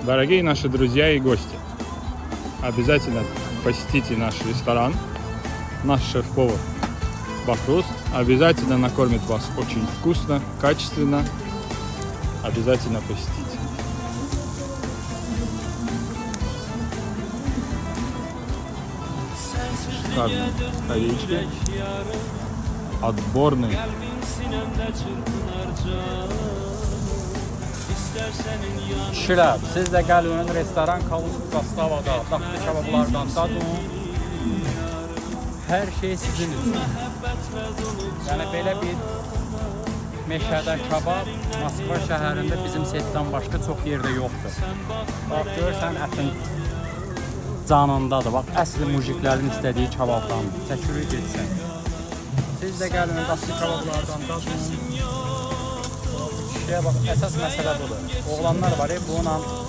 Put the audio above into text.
Дорогие наши друзья и гости, обязательно посетите наш ресторан. Наш шеф-повар Бахрус обязательно накормит вас очень вкусно, качественно. Обязательно посетите. Шикарные столички. Отборный. Kişilər, siz də gəlin restoran Zastavada, daxlı kabablardan dadın. Hər şey sizin üçün. Yəni belə bir meşədə kabab Moskva şəhərində bizim setdən başqa çox yerdə yoxdur. Bax, görürsən ətin canındadır. Bax, əsli mujiklərin istədiyi kababdan. Çəkirik getsin. Siz də gəlin daxlı kabablardan dadın. Kişiyə bax, əsas məsələ budur. Oğlanlar var, bununla